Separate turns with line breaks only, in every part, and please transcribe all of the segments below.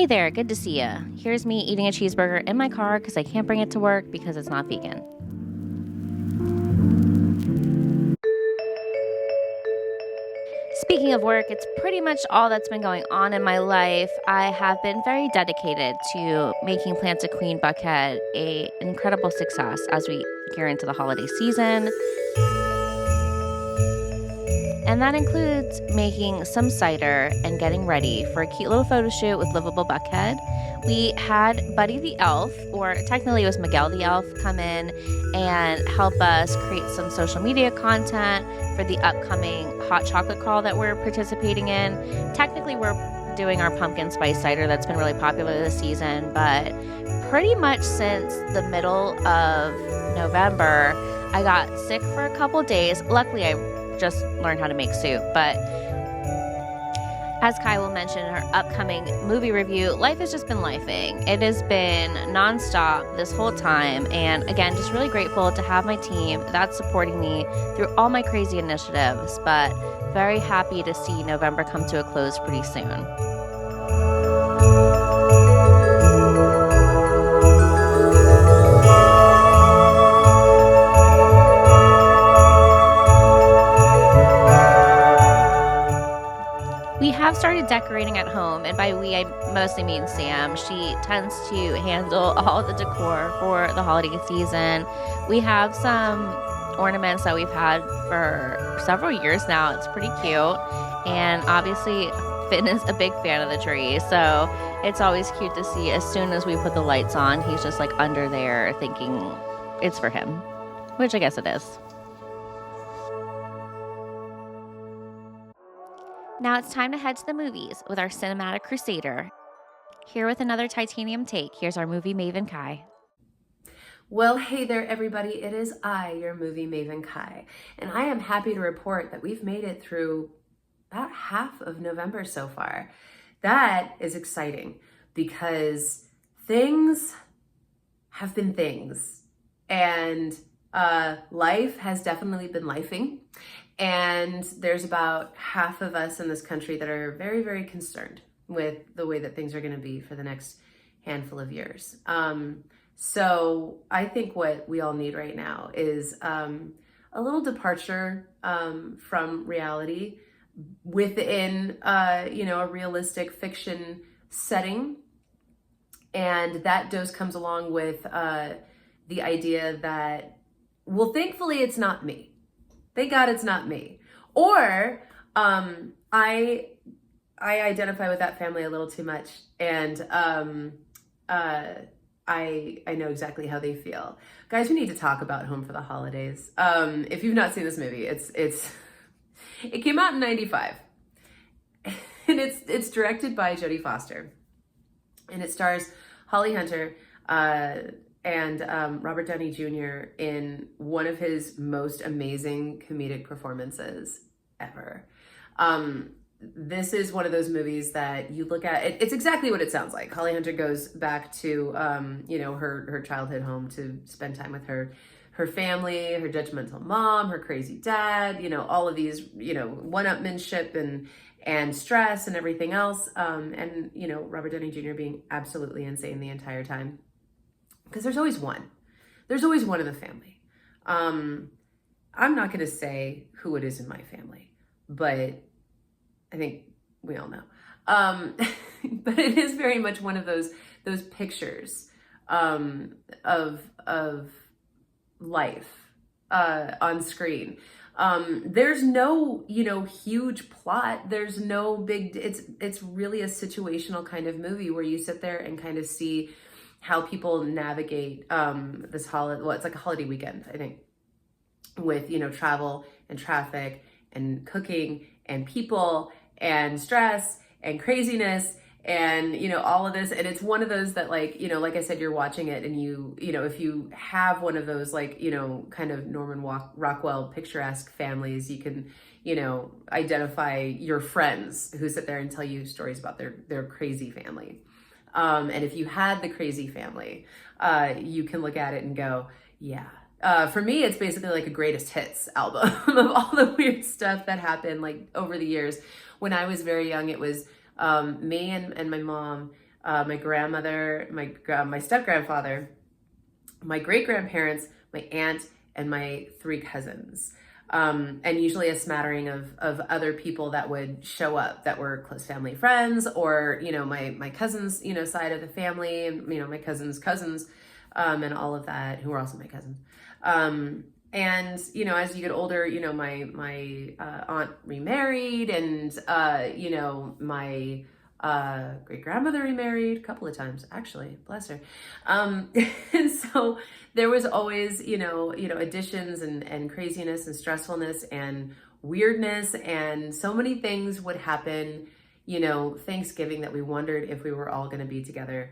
Hey there, good to see ya. Here's me eating a cheeseburger in my car because I can't bring it to work because it's not vegan. Speaking of work, it's pretty much all that's been going on in my life. I have been very dedicated to making Plants a Queen Buckhead an incredible success as we gear into the holiday season. And that includes making some cider and getting ready for a cute little photo shoot with Livable Buckhead. We had Buddy the Elf, or technically it was Miguel the Elf, come in and help us create some social media content for the upcoming hot chocolate crawl that we're participating in. Technically, we're doing our pumpkin spice cider that's been really popular this season, but pretty much since the middle of November, I got sick for a couple days. Luckily, I just learned how to make soup, but as Kai will mention in her upcoming movie review, life has just been lifing. It has been nonstop this whole time, and again, just really grateful to have my team that's supporting me through all my crazy initiatives, but very happy to see November come to a close pretty soon. We have started decorating at home, and by we, I mostly mean Sam. She tends to handle all the decor for the holiday season. We have some ornaments that we've had for several years now. It's pretty cute, and obviously Finn is a big fan of the tree, so it's always cute to see as soon as we put the lights on, he's just like under there thinking it's for him, which I guess it is. Now it's time to head to the movies with our cinematic crusader. Here with another titanium take, here's our movie maven Kai.
Well, hey there everybody, it is I, your movie maven Kai, and I am happy to report that we've made it through about half of November so far. That is exciting because things have been things, and life has definitely been lifing. And there's about half of us in this country that are very, very concerned with the way that things are going to be for the next handful of years. So I think what we all need right now is a little departure from reality within, a realistic fiction setting. And that dose comes along with the idea that, well, thankfully it's not me. Thank God it's not me. Or I identify with that family a little too much, and I know exactly how they feel. Guys, we need to talk about Home for the Holidays. If you've not seen this movie, it came out in '95, and it's directed by Jodie Foster, and it stars Holly Hunter and Robert Downey Jr. in one of his most amazing comedic performances ever. This is one of those movies that you look at, it's exactly what it sounds like. Holly Hunter goes back to, her childhood home to spend time with her family, her judgmental mom, her crazy dad, all of these, one-upmanship and stress and everything else. And Robert Downey Jr. being absolutely insane the entire time. Because there's always one. There's always one in the family. I'm not going to say who it is in my family, but I think we all know. But it is very much one of those pictures of life on screen. There's no, huge plot. There's no big. It's really a situational kind of movie where you sit there and kind of see how people navigate this holiday. Well, it's like a holiday weekend, I think, with travel and traffic and cooking and people and stress and craziness and all of this. And it's one of those that like I said, you're watching it and if you have one of those kind of Norman Rockwell picturesque families, you can identify your friends who sit there and tell you stories about their crazy family. And if you had the crazy family, you can look at it and go, yeah. For me, it's basically like a greatest hits album of all the weird stuff that happened like over the years. When I was very young, it was me and my mom my grandmother, my step-grandfather, my great-grandparents, my aunt, and my 3 cousins. And usually a smattering of other people that would show up that were close family friends, or, my cousins, side of the family, and, my cousins' cousins, and all of that, who are also my cousins. And, as you get older, my aunt remarried, and, my great-grandmother remarried a couple of times, actually, bless her. And so there was always, additions and craziness and stressfulness and weirdness, and so many things would happen, Thanksgiving, that we wondered if we were all going to be together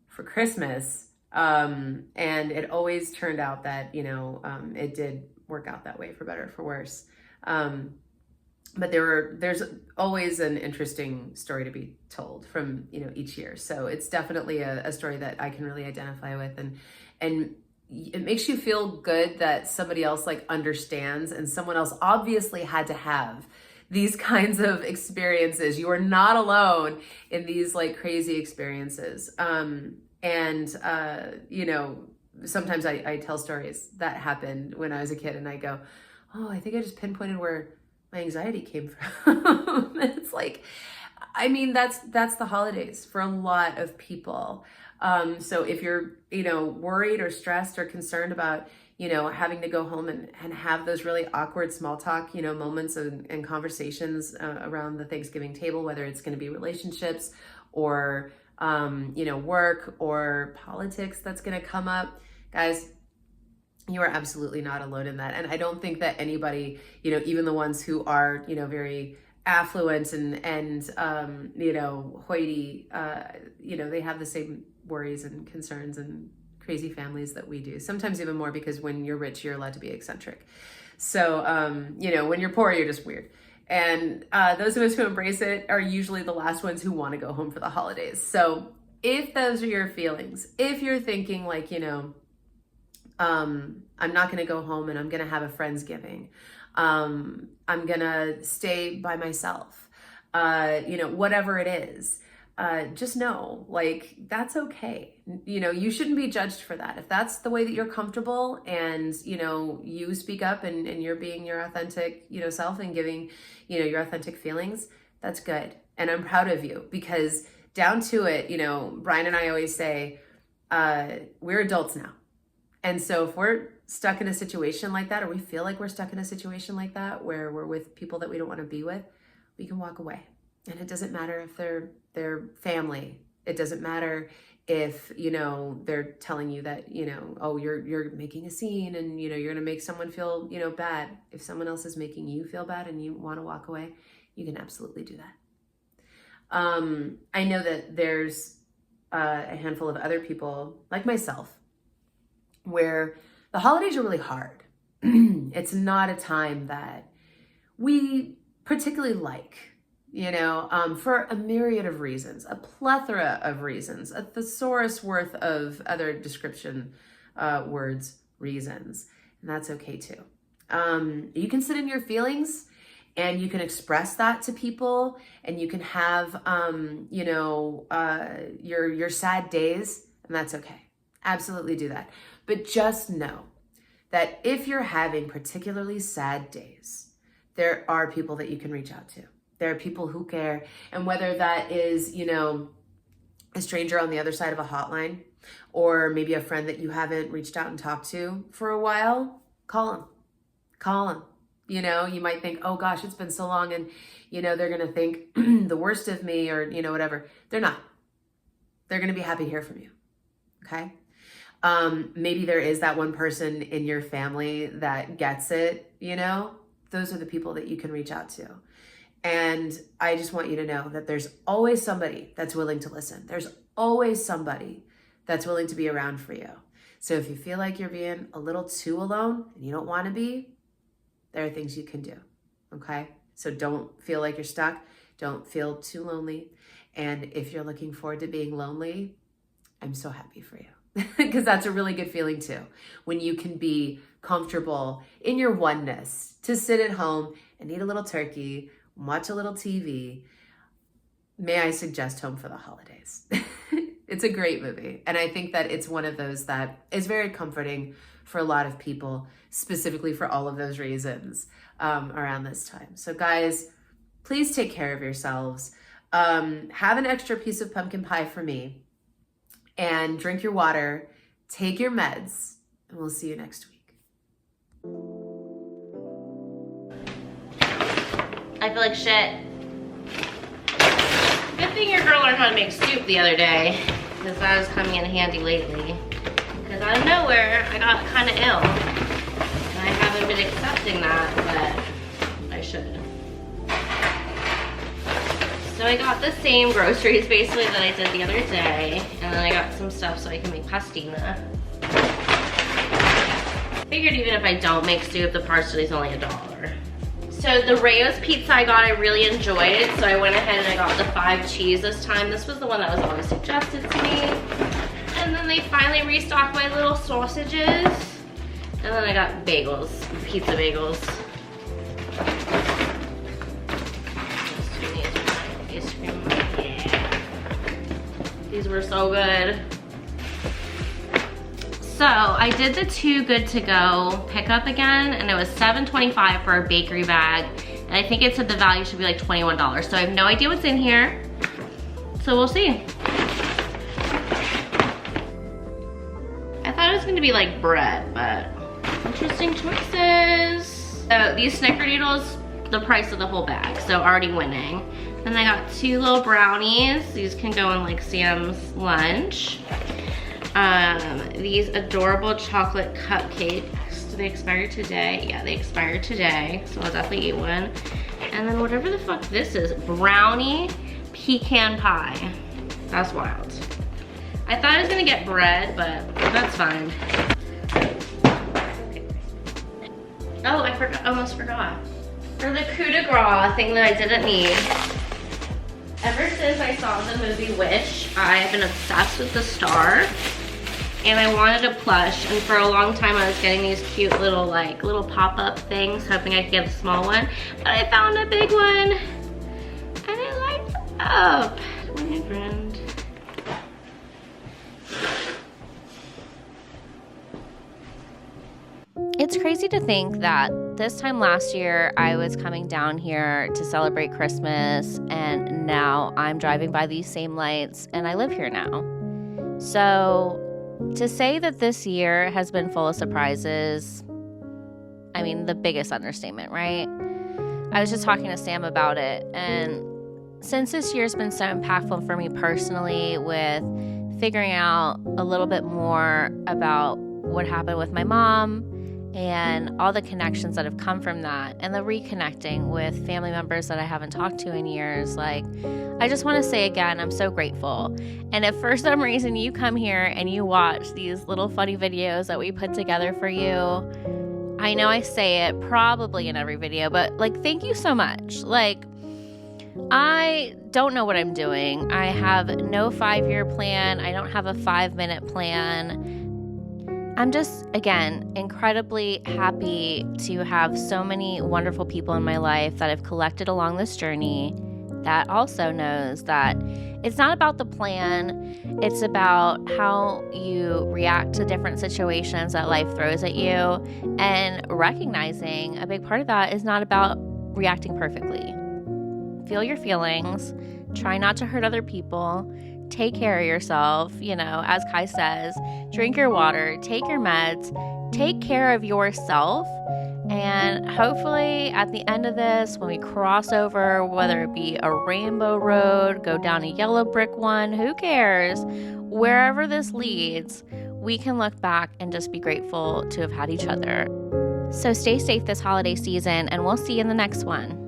for Christmas. And it always turned out that, it did work out that way, for better or for worse. But there's always an interesting story to be told from, each year. So it's definitely a story that I can really identify with, and it makes you feel good that somebody else understands, and someone else obviously had to have these kinds of experiences. You are not alone in these crazy experiences. Sometimes I tell stories that happened when I was a kid, and I go, oh, I think I just pinpointed where my anxiety came from. It's that's the holidays for a lot of people. So if you're, worried or stressed or concerned about, having to go home and have those really awkward small talk, moments and conversations around the Thanksgiving table, whether it's going to be relationships or, work or politics that's going to come up, guys, you are absolutely not alone in that. And I don't think that anybody, even the ones who are, very affluent and hoity, they have the same worries and concerns and crazy families that we do. Sometimes even more, because when you're rich, you're allowed to be eccentric. So, when you're poor, you're just weird. And those of us who embrace it are usually the last ones who want to go home for the holidays. So if those are your feelings, if you're thinking I'm not going to go home and I'm going to have a Friendsgiving, I'm going to stay by myself, whatever it is, just know, that's okay. You shouldn't be judged for that. If that's the way that you're comfortable, and, you speak up and you're being your authentic, self, and giving, your authentic feelings, that's good. And I'm proud of you, because down to it, Brian and I always say, we're adults now. And so if we're stuck in a situation like that, or we feel like we're stuck in a situation like that, where we're with people that we don't want to be with, we can walk away. And it doesn't matter if they're family. It doesn't matter if, they're telling you that, oh, you're making a scene, and, you're going to make someone feel, bad. If someone else is making you feel bad and you want to walk away, you can absolutely do that. I know that there's a handful of other people like myself where the holidays are really hard. It's not a time that we particularly like, for a myriad of reasons, a plethora of reasons, a thesaurus worth of other description words, reasons, and that's okay too. You can sit in your feelings, and you can express that to people, and you can have, your sad days, and that's okay. Absolutely do that. But just know that if you're having particularly sad days, there are people that you can reach out to. There are people who care. And whether that is, a stranger on the other side of a hotline, or maybe a friend that you haven't reached out and talked to for a while, call them. You might think, oh gosh, it's been so long, and, they're going to think the worst of me, or, whatever. They're not. They're going to be happy to hear from you. Okay. Maybe there is that one person in your family that gets it, those are the people that you can reach out to. And I just want you to know that there's always somebody that's willing to listen. There's always somebody that's willing to be around for you. So if you feel like you're being a little too alone and you don't want to be, there are things you can do. Okay. So don't feel like you're stuck. Don't feel too lonely. And if you're looking forward to being lonely, I'm so happy for you. Because that's a really good feeling too, when you can be comfortable in your oneness, to sit at home and eat a little turkey, watch a little TV. May I suggest home for the holidays? It's a great movie. And I think that it's one of those that is very comforting for a lot of people, specifically for all of those reasons around this time. So guys, please take care of yourselves. Have an extra piece of pumpkin pie for me, and drink your water, take your meds, and we'll see you next week.
I feel like shit. Good thing your girl learned how to make soup the other day, because that is coming in handy lately. Because out of nowhere, I got kind of ill. And I haven't been accepting that, but I should. So I got the same groceries basically that I did the other day, and then I got some stuff so I can make pastina. Figured even if I don't make soup, the parsley's only $1. So the Rayo's pizza I got, I really enjoyed it, so I went ahead and I got the 5 cheese this time. This was the one that was always suggested to me. And then they finally restocked my little sausages. And then I got bagels, pizza bagels. Yeah. These were so good. So I did the 2 good to go pickup again, and it was $7.25 for a bakery bag. And I think it said the value should be like $21. So I have no idea what's in here. So we'll see. I thought it was gonna be like bread, but interesting choices. So these snickerdoodles, the price of the whole bag, so already winning. Then I got 2 little brownies. These can go in like Sam's lunch. These adorable chocolate cupcakes. Do they expire today? Yeah, they expired today, so I'll definitely eat one. And then whatever the fuck this is, brownie pecan pie. That's wild. I thought I was gonna get bread, but that's fine. Okay. Oh, I forgot, almost forgot. For the coup de grace thing that I didn't need. Ever since I saw the movie Wish, I've been obsessed with the star. And I wanted a plush, and for a long time I was getting these cute little pop-up things, hoping I could get a small one. But I found a big one, and it lights up. My friend. It's crazy to think that this time last year I was coming down here to celebrate Christmas, and now I'm driving by these same lights, and I live here now. So to say that this year has been full of surprises, I mean, the biggest understatement, right? I was just talking to Sam about it, and since this year's been so impactful for me personally with figuring out a little bit more about what happened with my mom and all the connections that have come from that, and the reconnecting with family members that I haven't talked to in years, like, I just want to say again, I'm so grateful. And if for some reason you come here and you watch these little funny videos that we put together for you, I know I say it probably in every video, but like, thank you so much. Like, I don't know what I'm doing. I have no 5-year plan. I don't have a 5-minute plan. I'm just, again, incredibly happy to have so many wonderful people in my life that I've collected along this journey that also knows that it's not about the plan. It's about how you react to different situations that life throws at you, and recognizing a big part of that is not about reacting perfectly. Feel your feelings, try not to hurt other people, take care of yourself, you know, as Kai says, drink your water, take your meds, take care of yourself. And hopefully at the end of this, when we cross over, whether it be a rainbow road, go down a yellow brick one, who cares? Wherever this leads, we can look back and just be grateful to have had each other. So stay safe this holiday season, and we'll see you in the next one.